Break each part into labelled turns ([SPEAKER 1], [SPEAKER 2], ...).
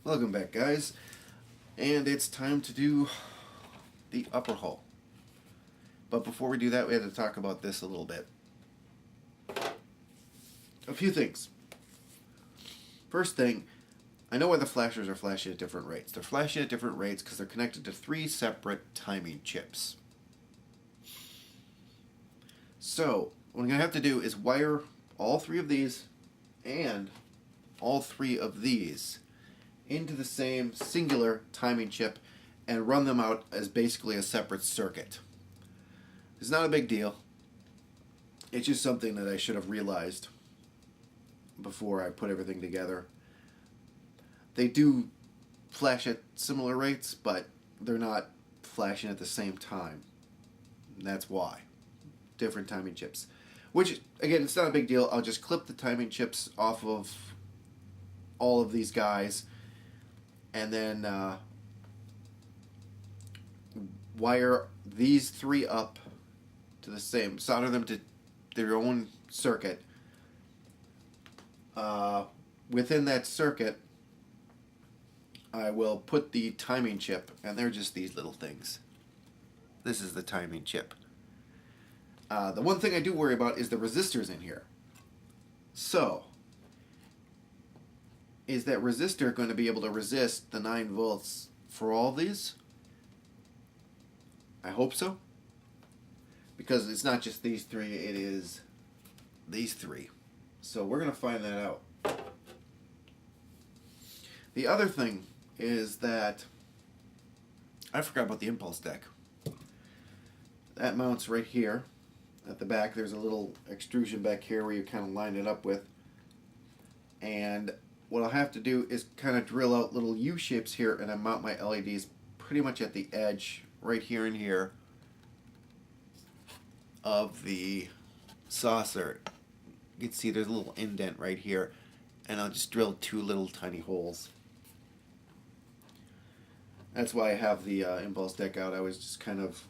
[SPEAKER 1] Welcome back, guys, and it's time to do the upper hull. But before we do that, we had to talk about this a little bit. A few things. First thing, I know why the flashers are flashing at different rates. They're flashing at different rates because they're connected to 3 separate timing chips. So, what I'm going to have to do is wire all 3 of these and all 3 of these into the same singular timing chip and run them out as basically a separate circuit. It's not a big deal. It's just something that I should have realized before I put everything together. They do flash at similar rates, but they're not flashing at the same time. And that's why. Different timing chips. Which, again, it's not a big deal. I'll just clip the timing chips off of all of these guys and then wire these 3 up to the same, solder them to their own circuit. Within that circuit, I will put the timing chip, and they're just these little things. This is the timing chip. The one thing I do worry about is the resistors in here. So, is that resistor going to be able to resist the 9 volts for all these? I hope so. Because it's not just these 3, it is these 3. So we're going to find that out. The other thing is that I forgot about the impulse deck. That mounts right here. At the back there's a little extrusion back here where you kind of line it up with. And what I'll have to do is kind of drill out little U-shapes here, and I mount my LEDs pretty much at the edge, right here and here, of the saucer. You can see there's a little indent right here, and I'll just drill 2 little tiny holes. That's why I have the impulse deck out. I was just kind of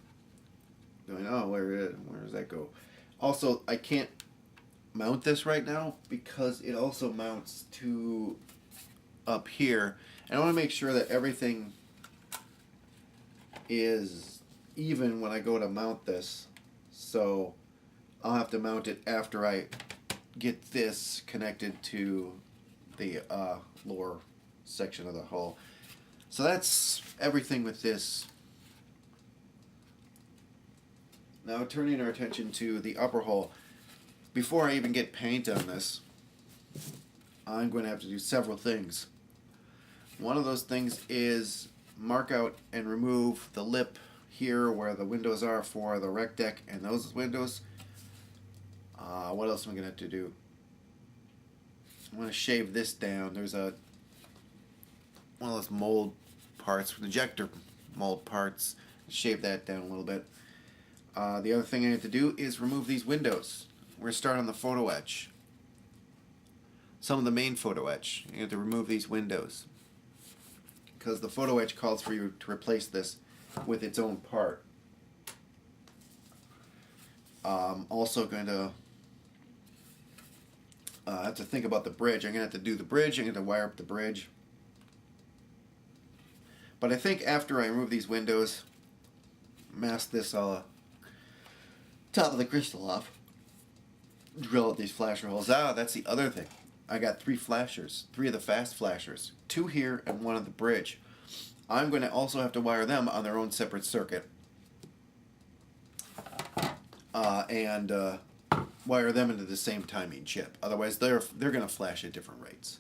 [SPEAKER 1] going, oh, where does that go? Also, I can't mount this right now because it also mounts to up here, and I want to make sure that everything is even when I go to mount this. So I'll have to mount it after I get this connected to the lower section of the hull. So that's everything with this. Now turning our attention to the upper hull. Before I even get paint on this, I'm going to have to do several things. One of those things is mark out and remove the lip here where the windows are for the rec deck and those windows. What else am I going to have to do? I'm going to shave this down. There's one of those mold parts, injector mold parts. Shave that down a little bit. The other thing I have to do is remove these windows. We're going to start on the photo etch. Some of the main photo etch. You have to remove these windows because the photo etch calls for you to replace this with its own part. Also going to have to think about the bridge. I'm going to have to do the bridge. I'm going to wire up the bridge. But I think after I remove these windows, mask this top of the crystal off, drill out these flasher holes. That's the other thing. I got 3 flashers, 3 of the fast flashers, 2 here and 1 on the bridge. I'm going to also have to wire them on their own separate circuit and wire them into the same timing chip. Otherwise, they're going to flash at different rates.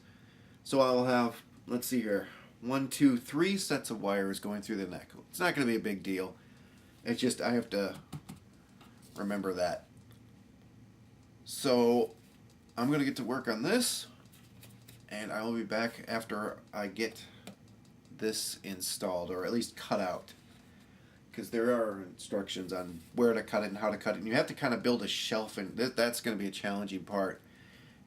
[SPEAKER 1] So I'll have, let's see here, 1, 2, 3 sets of wires going through the neck. It's not going to be a big deal. It's just I have to remember that. So I'm going to get to work on this, and I will be back after I get this installed, or at least cut out, because there are instructions on where to cut it and how to cut it, and you have to kind of build a shelf, and that's going to be a challenging part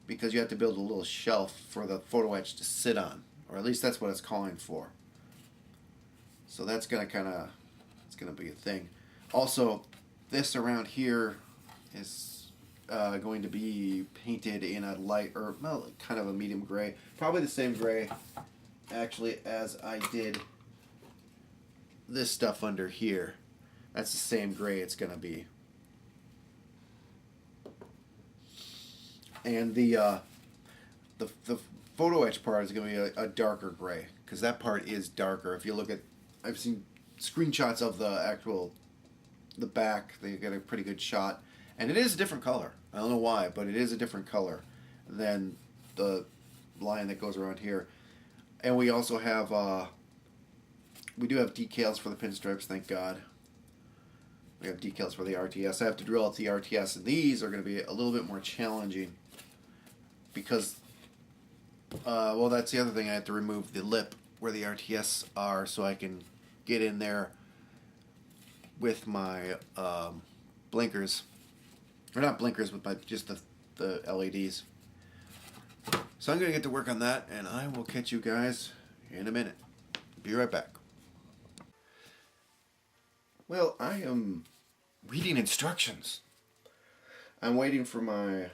[SPEAKER 1] because you have to build a little shelf for the photo etch to sit on, or at least that's what it's calling for. So that's going to it's going to be a thing. Also, this around here is going to be painted in a light, or well, kind of a medium gray. Probably the same gray, actually, as I did this stuff under here. That's the same gray it's going to be. And the photo etch part is going to be a darker gray, because that part is darker. If you look at, I've seen screenshots of the back. They get a pretty good shot, and it is a different color. I don't know why, but it is a different color than the line that goes around here. And we also have we do have decals for the pinstripes, thank God. We have decals for the RTS. I have to drill out the RTS, and these are going to be a little bit more challenging because, well, that's the other thing. I have to remove the lip where the RTS are so I can get in there with my blinkers. Or not blinkers, but just the LEDs. So I'm going to get to work on that, and I will catch you guys in a minute. Be right back. Well, I am reading instructions. I'm waiting for my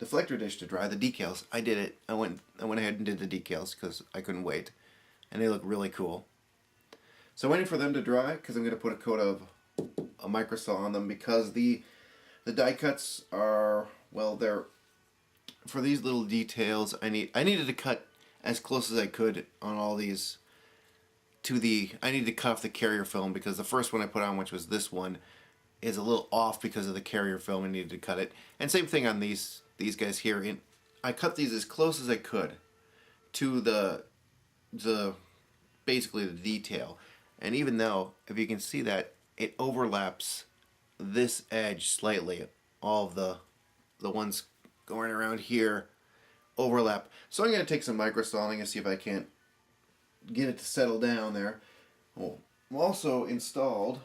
[SPEAKER 1] deflector dish to dry, the decals. I did it. I went ahead and did the decals because I couldn't wait. And they look really cool. So I'm waiting for them to dry because I'm going to put a coat of a microsaw on them, because the die cuts are, well, they're, for these little details, I needed to cut as close as I could on all these to the, I needed to cut off the carrier film, because the first one I put on, which was this one, is a little off because of the carrier film. I needed to cut it. And same thing on these guys here. And I cut these as close as I could to the basically the detail. And even though, if you can see that, it overlaps this edge slightly. All of the ones going around here overlap. So I'm going to take some microsawing and see if I can't get it to settle down there. Oh, I've also installed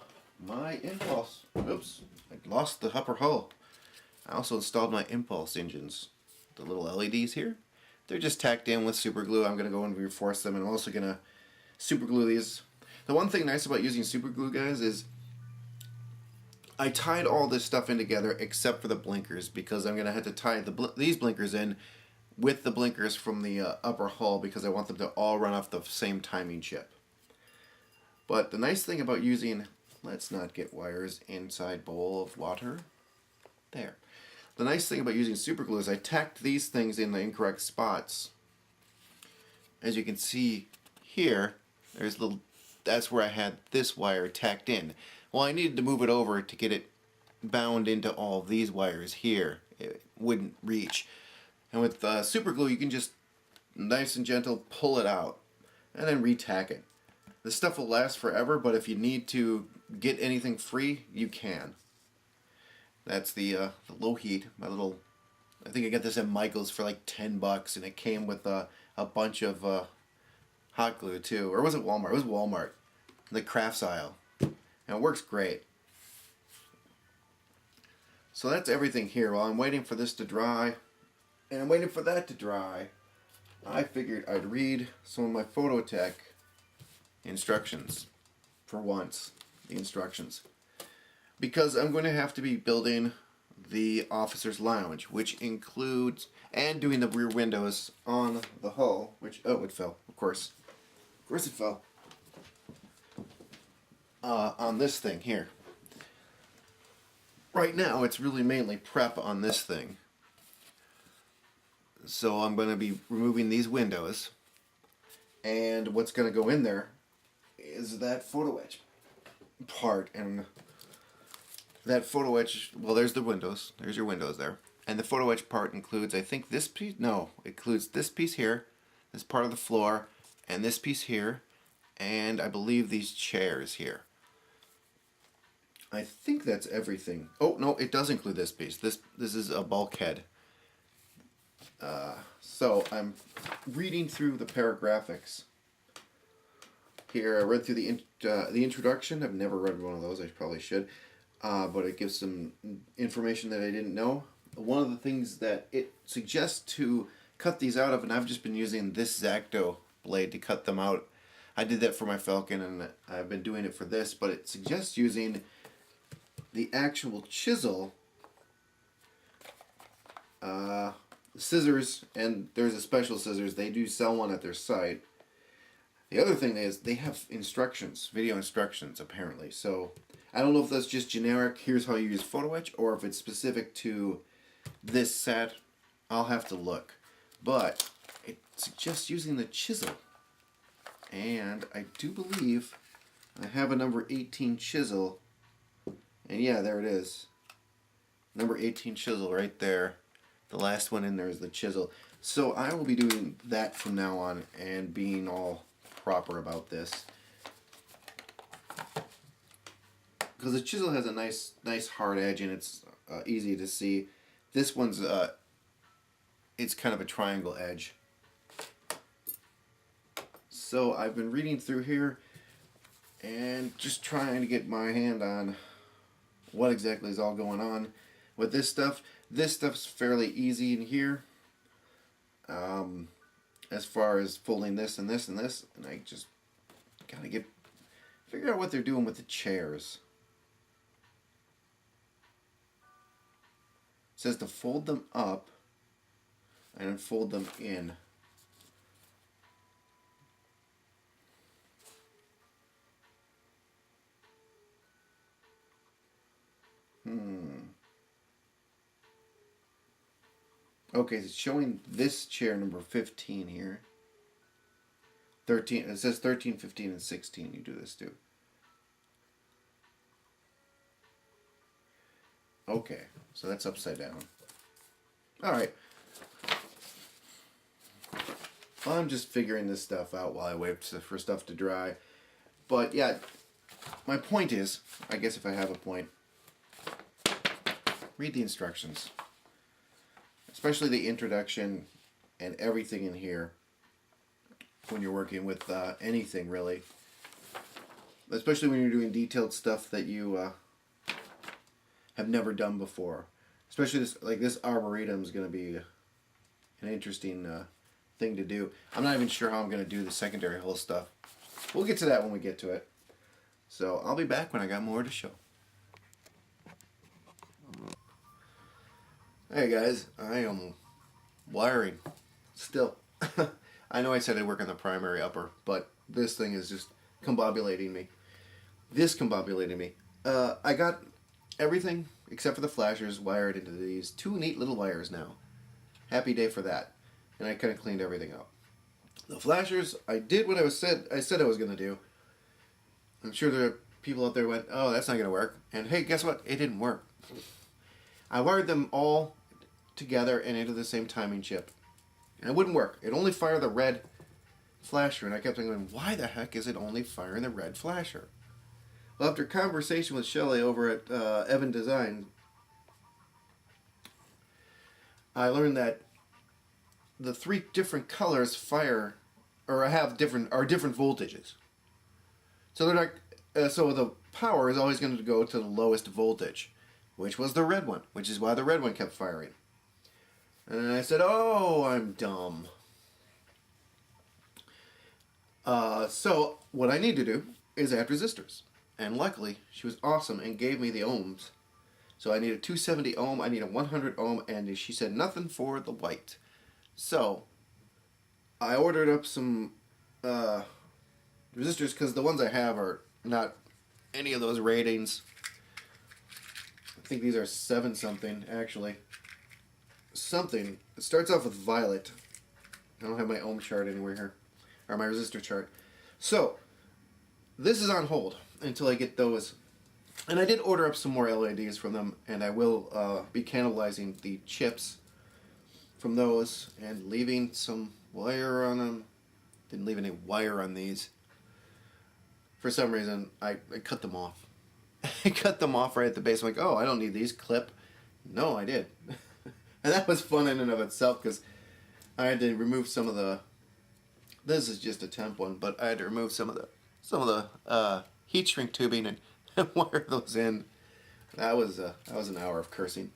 [SPEAKER 1] my impulse. Oops, I lost the upper hull. I also installed my impulse engines. The little LEDs here. They're just tacked in with super glue. I'm going to go and reinforce them, and I'm also going to super glue these. The one thing nice about using super glue, guys, is I tied all this stuff in together except for the blinkers, because I'm going to have to tie these blinkers in with the blinkers from the upper hull, because I want them to all run off the same timing chip. But the nice thing about using, let's not get wires inside bowl of water. There. The nice thing about using super glue is I tacked these things in the incorrect spots. As you can see here, there's little, that's where I had this wire tacked in. Well, I needed to move it over to get it bound into all of these wires here. It wouldn't reach. And with super glue, you can just nice and gentle pull it out and then retack it. This stuff will last forever, but if you need to get anything free, you can. That's the low heat. My little, I think I got this at Michael's for like $10, and it came with a bunch of hot glue too. Or was it Walmart? It was Walmart, the crafts aisle, and it works great. So that's everything here. While I'm waiting for this to dry, and I'm waiting for that to dry, I figured I'd read some of my Phototech instructions. For once, the instructions. Because I'm going to have to be building the officer's lounge, which includes, and doing the rear windows on the hull, which, oh, it fell, of course. Of course it fell. On this thing here. Right now, it's really mainly prep on this thing. So I'm going to be removing these windows, and what's going to go in there is that photo etch part. And that photo etch, well, there's the windows, there's your windows there, and the photo etch part includes, I think, this piece, no, it includes this piece here, this part of the floor, and this piece here, and I believe these chairs here. I think that's everything. Oh no, it does include this piece. This is a bulkhead. So I'm reading through the paragraphics here. I read through the introduction. I've never read one of those. I probably should, but it gives some information that I didn't know. One of the things that it suggests to cut these out of, and I've just been using this X-Acto blade to cut them out. I did that for my Falcon, and I've been doing it for this, but it suggests using the actual chisel scissors, and there's a special scissors. They do sell one at their site. The other thing is they have instructions, video instructions apparently. So I don't know if that's just generic, here's how you use photo etch, or if it's specific to this set. I'll have to look. But it suggests using the chisel. And I do believe I have a number 18 chisel. And yeah, there it is. Number 18 chisel right there. The last one in there is the chisel. So I will be doing that from now on and being all proper about this. Because the chisel has a nice hard edge and it's easy to see. This one's it's kind of a triangle edge. So I've been reading through here and just trying to get my hand on what exactly is all going on with this stuff. This stuff's fairly easy in here. As far as folding this and this and this, and I just gotta figure out what they're doing with the chairs. It says to fold them up and then fold them in. Okay, so it's showing this chair number 15 here. 13, it says 13, 15, and 16 you do this too. Okay, so that's upside down. Alright. Well, I'm just figuring this stuff out while I wait for stuff to dry. But yeah, my point is, I guess if I have a point, read the instructions. Especially the introduction and everything in here when you're working with anything really. Especially when you're doing detailed stuff that you have never done before. Especially this arboretum is going to be an interesting thing to do. I'm not even sure how I'm going to do the secondary hole stuff. We'll get to that when we get to it. So I'll be back when I got more to show. Hey guys, I am wiring still. I know I said I'd work on the primary upper, but this thing is just combobulating me. I got everything except for the flashers wired into these two neat little wires now. Happy day for that. And I kind of cleaned everything up. The flashers, I did what I said I was going to do. I'm sure there are people out there who went, oh, that's not going to work. And hey, guess what? It didn't work. I wired them all together and into the same timing chip. And it wouldn't work. It only fired the red flasher. And I kept thinking, why the heck is it only firing the red flasher? Well, after conversation with Shelley over at Evan Design, I learned that the three different colors fire or are different voltages. So they're not. So the power is always going to go to the lowest voltage, which was the red one, which is why the red one kept firing. And I said, oh, I'm dumb. So what I need to do is add resistors. And luckily, she was awesome and gave me the ohms. So I need a 270 ohm, I need a 100 ohm, and she said nothing for the white. So I ordered up some resistors because the ones I have are not any of those ratings. I think these are 7 something, actually. Something. It starts off with violet. I don't have my ohm chart anywhere here. Or my resistor chart. So, this is on hold until I get those. And I did order up some more LEDs from them, and I will be cannibalizing the chips from those and leaving some wire on them. Didn't leave any wire on these. For some reason, I cut them off. I cut them off right at the base. I'm like, oh, I don't need these. Clip. No, I did. And that was fun in and of itself because I had to remove some of the. This is just a temp one, but I had to remove some of the heat shrink tubing and wire those in. That was an hour of cursing.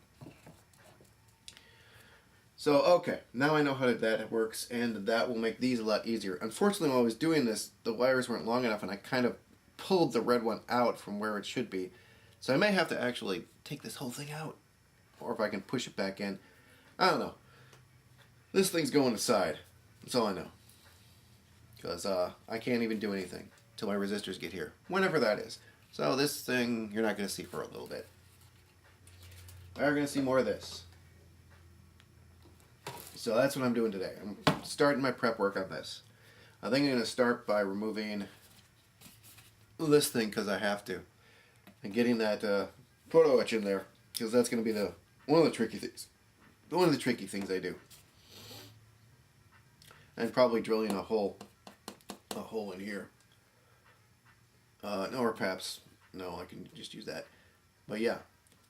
[SPEAKER 1] So okay, now I know how that works, and that will make these a lot easier. Unfortunately, while I was doing this, the wires weren't long enough, and I kind of pulled the red one out from where it should be. So I may have to actually take this whole thing out, or if I can push it back in. I don't know. This thing's going aside. That's all I know. Because I can't even do anything till my resistors get here. Whenever that is. So this thing you're not going to see for a little bit. We are going to see more of this. So that's what I'm doing today. I'm starting my prep work on this. I think I'm going to start by removing this thing because I have to. And getting that photo etch in there. Because that's going to be one of the tricky things. One of the tricky things I do. And probably drilling a hole in here. No, or perhaps, no, I can just use that. But yeah.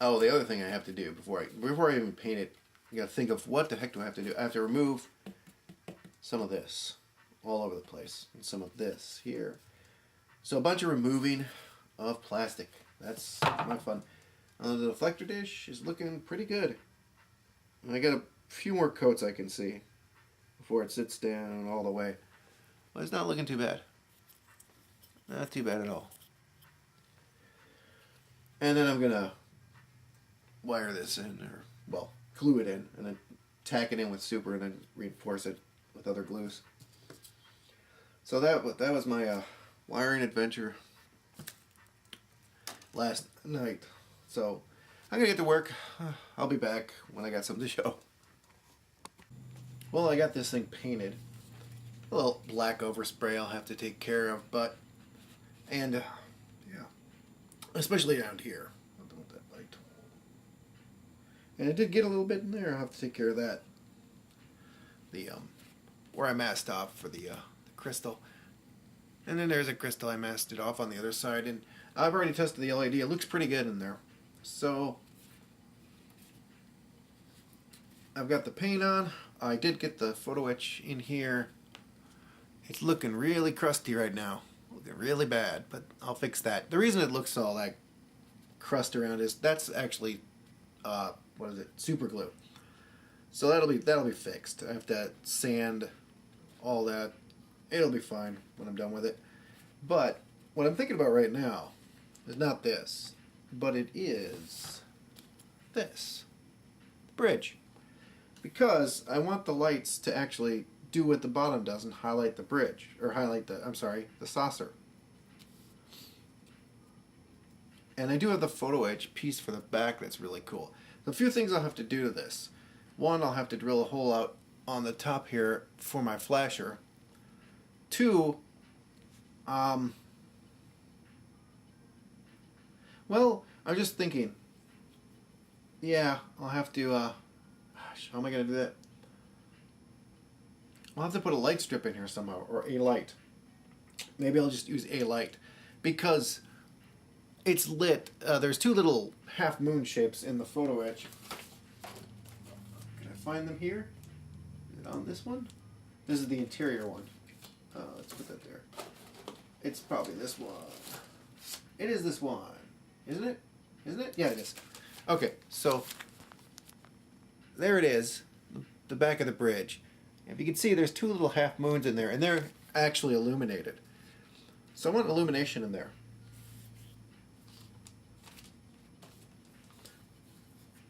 [SPEAKER 1] Oh, the other thing I have to do before I even paint it, you gotta think of what the heck do I have to do. I have to remove some of this all over the place. And some of this here. So a bunch of removing of plastic. That's my fun. The deflector dish is looking pretty good. I got a few more coats I can see before it sits down all the way. Well, it's not looking too bad. Not too bad at all. And then I'm going to wire this in, or, well, glue it in, and then tack it in with super, and then reinforce it with other glues. So that was my wiring adventure last night. So I'm going to get to work. I'll be back when I got something to show. Well, I got this thing painted. A little black overspray I'll have to take care of, and yeah, especially around here. I don't want that light. And it did get a little bit in there. I'll have to take care of that. Where I masked off for the crystal. And then there's a crystal I masked it off on the other side, and I've already tested the LED. It looks pretty good in there. So I've got the paint on. I did get the photo etch in here. It's looking really crusty right now. Looking really bad, but I'll fix that. The reason it looks all that crust around is that's actually what is it? Super glue. So that'll be fixed. I have to sand all that. It'll be fine when I'm done with it. But what I'm thinking about right now is not this, but it is this bridge. Because I want the lights to actually do what the bottom does and highlight the bridge, or highlight the saucer. And I do have the photo etch piece for the back that's really cool. A few things I'll have to do to this. One, I'll have to drill a hole out on the top here for my flasher. Two, well, I'm just thinking, yeah, I'll have to, gosh, how am I going to do that? I'll have to put a light strip in here somehow, or a light. Maybe I'll just use a light, because it's lit. There's two little half moon shapes in the photo etch. Can I find them here? Is it on this one? This is the interior one. Let's put that there. It's probably this one. It is this one. Isn't it? Isn't it? Yeah, it is. Okay, so there it is, the back of the bridge. If you can see, there's two little half moons in there, and they're actually illuminated. So I want illumination in there.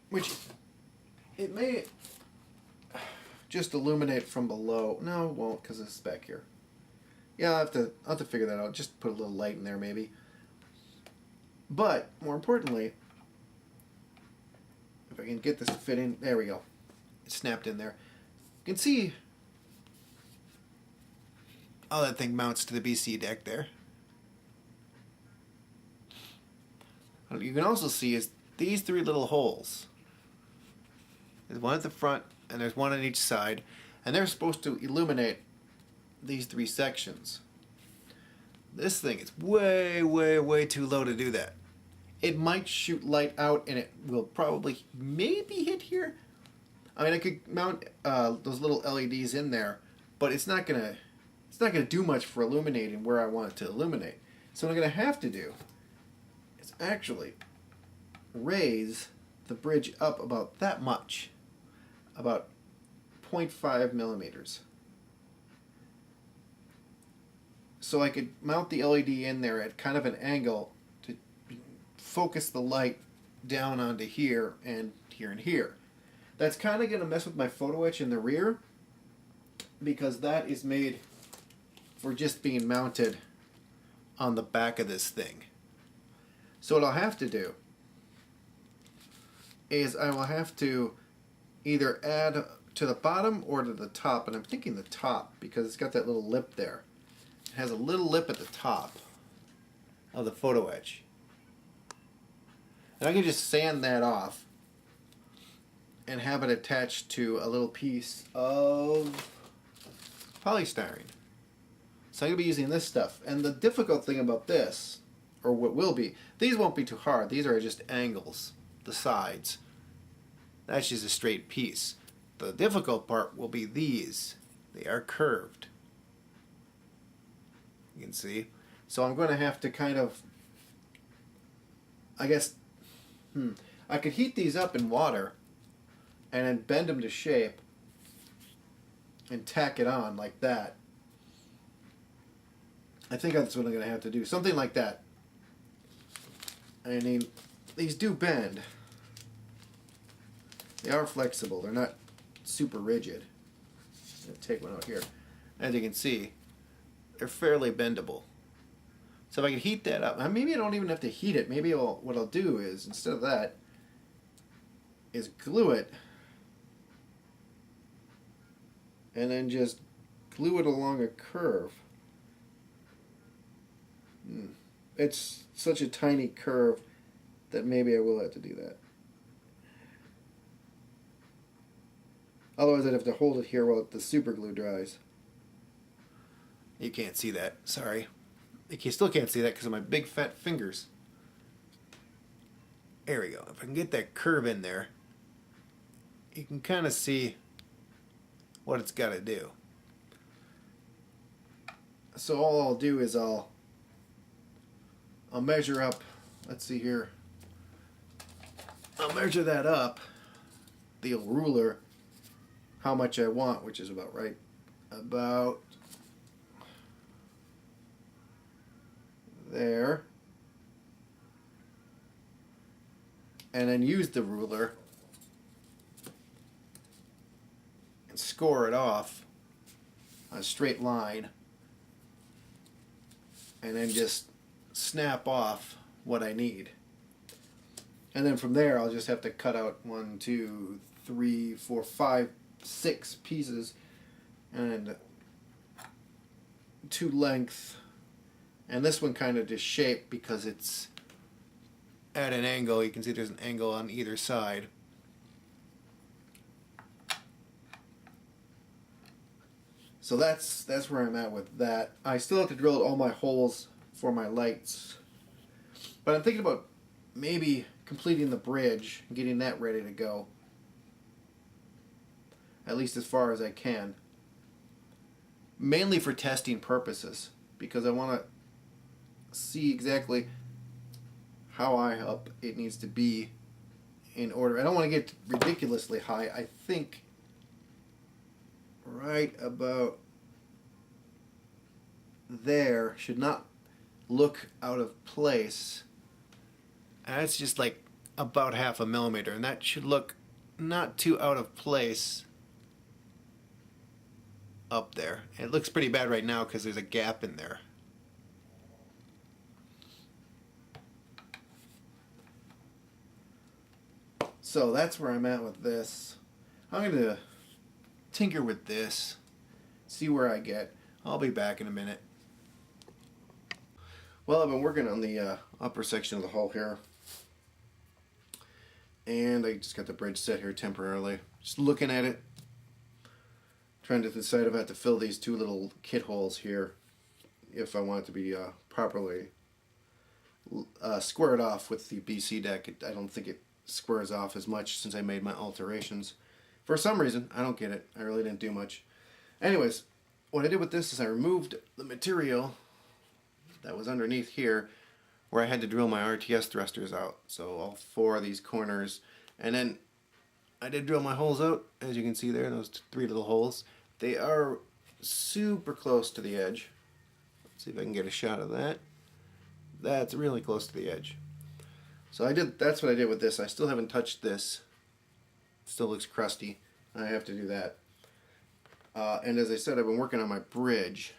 [SPEAKER 1] Which, it may just illuminate from below. No, it won't, because it's back here. Yeah, I'll have to figure that out. Just put a little light in there, maybe. But, more importantly, if I can get this to fit in, there we go. It snapped in there. You can see how that thing mounts to the BC deck there. What you can also see is these three little holes. There's one at the front, and there's one on each side, and they're supposed to illuminate these three sections. This thing is way, way, way too low to do that. It might shoot light out, and it will probably maybe hit here. I mean, I could mount those little LEDs in there, but it's not gonna do much for illuminating where I want it to illuminate. So what I'm gonna have to do is actually raise the bridge up about that much, about 0.5 millimeters. So I could mount the LED in there at kind of an angle focus the light down onto here and here and here. That's kind of going to mess with my photo etch in the rear, because that is made for just being mounted on the back of this thing. So what I'll have to do is I will have to either add to the bottom or to the top, and I'm thinking the top because it's got that little lip there. It has a little lip at the top of the photo etch. And I can just sand that off and have it attached to a little piece of polystyrene. So I'm going to be using this stuff. And the difficult thing about this, or what will be, these won't be too hard. These are just angles, the sides. That's just a straight piece. The difficult part will be these. They are curved. You can see. So I'm going to have to kind of, I guess, I could heat these up in water and then bend them to shape and tack it on like that. I think that's what I'm going to have to do. Something like that. I mean, these do bend. They are flexible. They're not super rigid. I'm going to take one out here. As you can see, they're fairly bendable. So if I could heat that up, maybe I don't even have to heat it. Maybe what I'll do is, instead of that, is glue it and then just glue it along a curve. It's such a tiny curve that maybe I will have to do that. Otherwise I'd have to hold it here while the super glue dries. You can't see that, sorry. You still can't see that because of my big fat fingers. There we go. If I can get that curve in there, you can kind of see what it's got to do. So all I'll do is I'll measure up, let's see here, I'll measure that up, the ruler, how much I want, which is about right, about there, and then use the ruler and score it off on a straight line, and then just snap off what I need. And then from there I'll just have to cut out 1, 2, 3, 4, 5, 6 pieces and 2 length, and this one kind of just shaped because it's at an angle. You can see there's an angle on either side. So that's where I'm at with that. I still have to drill all my holes for my lights, but I'm thinking about maybe completing the bridge, getting that ready to go, at least as far as I can, mainly for testing purposes, because I want to see exactly how high up it needs to be in order. I don't want to get ridiculously high. I think right about there should not look out of place. And that's just like about 0.5 millimeter, and that should look not too out of place up there. It looks pretty bad right now because there's a gap in there. So that's where I'm at with this. I'm going to tinker with this, see where I get. I'll be back in a minute. Well, I've been working on the upper section of the hull here, and I just got the bridge set here temporarily. Just looking at it, trying to decide if I have to fill these 2 little kit holes here if I want it to be properly squared off with the BC deck. I don't think it squares off as much since I made my alterations. For some reason, I don't get it. I really didn't do much. Anyways, what I did with this is I removed the material that was underneath here where I had to drill my RTS thrusters out. So all 4 of these corners. And then I did drill my holes out, as you can see there, those 3 little holes. They are super close to the edge. Let's see if I can get a shot of that. That's really close to the edge. So that's what I did with this. I still haven't touched this. Still looks crusty. I have to do that. And as I said, I've been working on my bridge,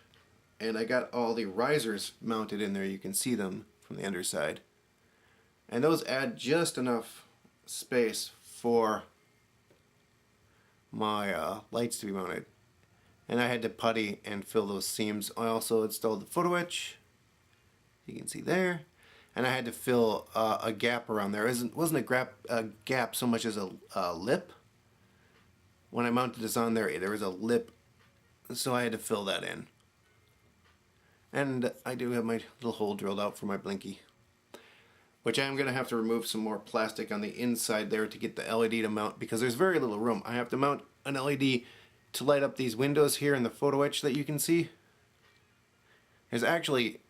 [SPEAKER 1] and I got all the risers mounted in there. You can see them from the underside. And those add just enough space for my lights to be mounted. And I had to putty and fill those seams. I also installed the photo etch, you can see there. And I had to fill a gap around there. It wasn't a gap so much as a lip. When I mounted this on there, there was a lip, so I had to fill that in. And I do have my little hole drilled out for my blinky, which I'm going to have to remove some more plastic on the inside there to get the LED to mount, because there's very little room. I have to mount an LED to light up these windows here in the photo etch that you can see. There's actually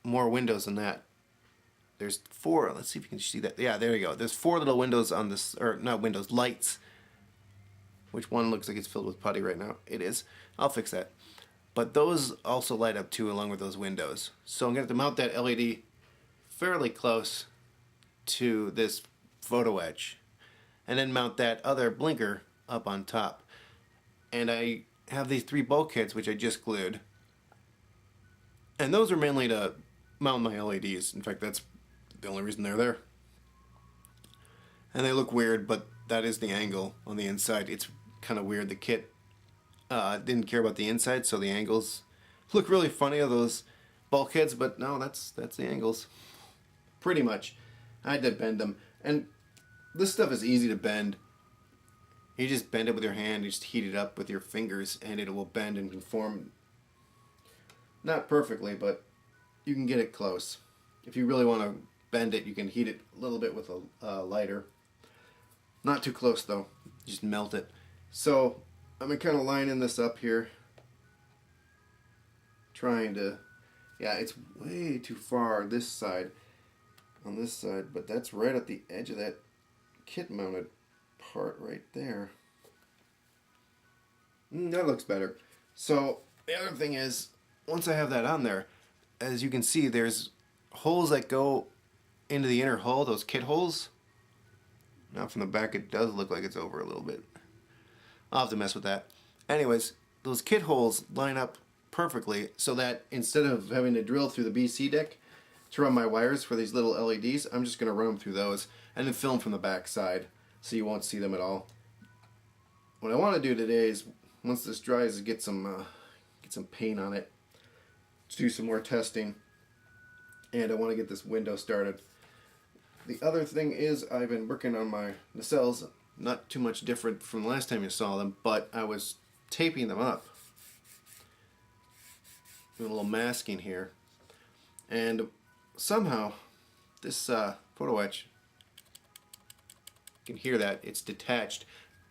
[SPEAKER 1] more windows than that. There's 4, let's see if you can see that. Yeah, there you go. There's 4 little windows on this, or not windows, lights. Which one looks like it's filled with putty right now. It is. I'll fix that. But those also light up too, along with those windows. So I'm going to have to mount that LED fairly close to this photo etch, and then mount that other blinker up on top. And I have these 3 bulkheads which I just glued, and those are mainly to mount my LEDs. In fact, that's the only reason they're there. And they look weird, but that is the angle on the inside. It's kind of weird. The kit didn't care about the inside, so the angles look really funny of those bulkheads, but no, that's the angles. Pretty much. I had to bend them. And this stuff is easy to bend. You just bend it with your hand, you just heat it up with your fingers, and it will bend and conform. Not perfectly, but you can get it close. If you really want to bend it, you can heat it a little bit with a lighter. Not too close though, just melt it. So I'm kind of lining this up here, trying to, yeah, it's way too far this side, on this side, but that's right at the edge of that kit mounted part right there. That looks better. So the other thing is, once I have that on there, as you can see, there's holes that go into the inner hull, those kit holes. Now from the back it does look like it's over a little bit. I'll have to mess with that. Anyways, those kit holes line up perfectly so that instead of having to drill through the BC deck to run my wires for these little LEDs, I'm just going to run them through those and then film from the back side so you won't see them at all. What I want to do today is, once this dries, is get some paint on it to do some more testing, and I want to get this window started. The other thing is, I've been working on my nacelles, not too much different from the last time you saw them, but I was taping them up. Doing a little masking here. And somehow, this photo etch, you can hear that, it's detached.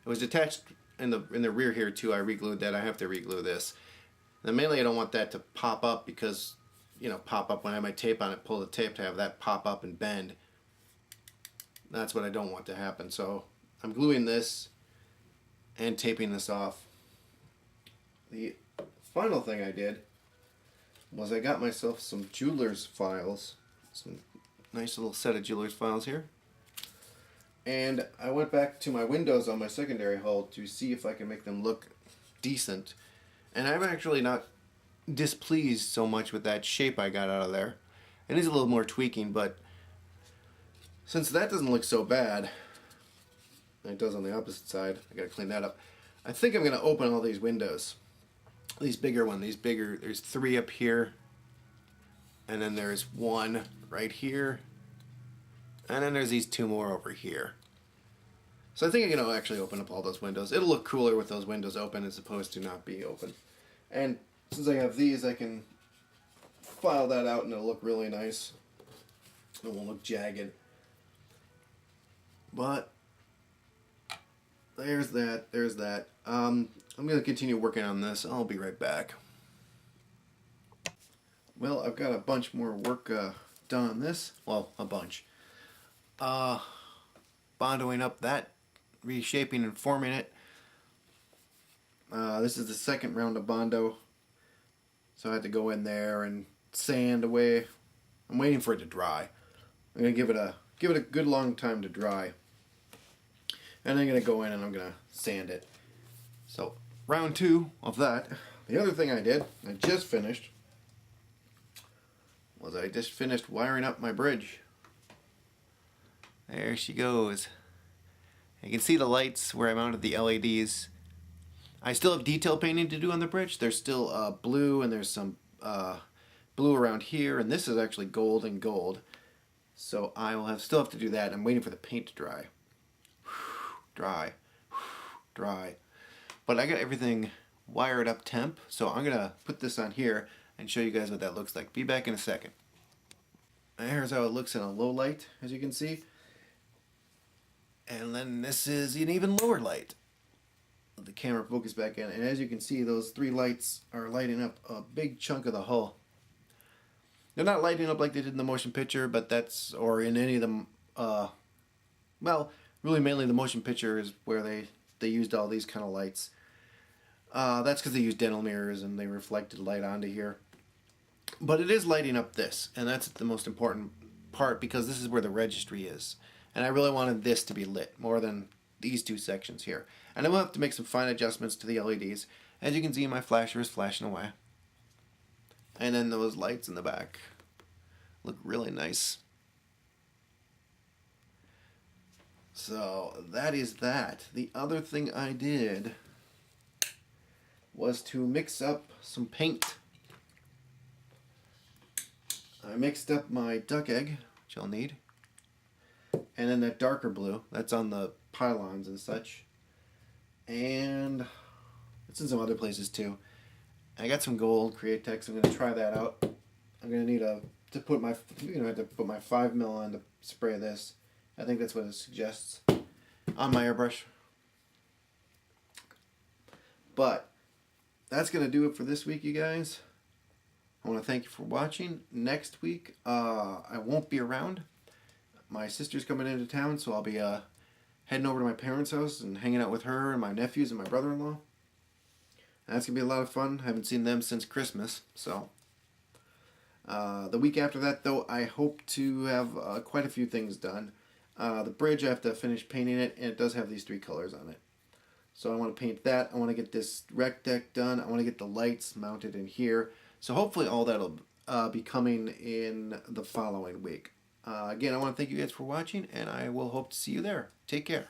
[SPEAKER 1] It was detached in the rear here too. I re-glued that. I have to re-glue this. Now mainly I don't want that to pop up because, pop up when I have my tape on it, pull the tape to have that pop up and bend. That's what I don't want to happen. So I'm gluing this and taping this off. The final thing I did was I got myself some jeweler's files. Some nice little set of jeweler's files here. And I went back to my windows on my secondary hull to see if I can make them look decent. And I'm actually not displeased so much with that shape I got out of there. It needs a little more tweaking, but since that doesn't look so bad, and it does on the opposite side, I gotta clean that up. I think I'm gonna open all these windows. These bigger ones, there's 3 up here, and then there's 1 right here, and then there's these 2 more over here. So I think I'm gonna actually open up all those windows. It'll look cooler with those windows open as opposed to not be open. And since I have these, I can file that out and it'll look really nice. It won't look jagged. But there's that. I'm going to continue working on this. I'll be right back. Well, I've got a bunch more work done on this. Well, a bunch. Bondoing up that, reshaping and forming it. This is the second round of Bondo. So I had to go in there and sand away. I'm waiting for it to dry. I'm going to give it a good long time to dry. And I'm going to go in and I'm going to sand it. So, round 2 of that. The other thing I did, I just finished wiring up my bridge. There she goes. You can see the lights where I mounted the LEDs. I still have detail painting to do on the bridge. There's still blue, and there's some blue around here, and this is actually gold and gold. So I will still have to do that. I'm waiting for the paint to dry. Dry. Dry. But I got everything wired up temp, so I'm going to put this on here and show you guys what that looks like. Be back in a second. Here's how it looks in a low light, as you can see. And then this is an even lower light. The camera focus back in, and as you can see, those 3 lights are lighting up a big chunk of the hull. They're not lighting up like they did in the motion picture, but that's, or in any of them, well, really mainly the motion picture is where they used all these kind of lights. That's because they used dental mirrors and they reflected light onto here. But it is lighting up this, and that's the most important part because this is where the registry is. And I really wanted this to be lit more than these 2 sections here. And I will have to make some fine adjustments to the LEDs. As you can see, my flasher is flashing away. And then those lights in the back look really nice. So that is that. The other thing I did was to mix up some paint. I mixed up my duck egg, which I'll need. And then that darker blue, that's on the pylons and such. And it's in some other places too. I got some gold, Createx. I'm going to try that out. I'm going to need to put my 5mm on to spray this. I think that's what it suggests on my airbrush. But that's going to do it for this week, you guys. I want to thank you for watching. Next week, I won't be around. My sister's coming into town, so I'll be heading over to my parents' house and hanging out with her and my nephews and my brother-in-law. And that's going to be a lot of fun. I haven't seen them since Christmas, so. The week after that, though, I hope to have quite a few things done. The bridge, I have to finish painting it, and it does have these 3 colors on it. So I want to paint that. I want to get this rec deck done. I want to get the lights mounted in here. So hopefully all that will be coming in the following week. Again, I want to thank you guys for watching, and I will hope to see you there. Take care.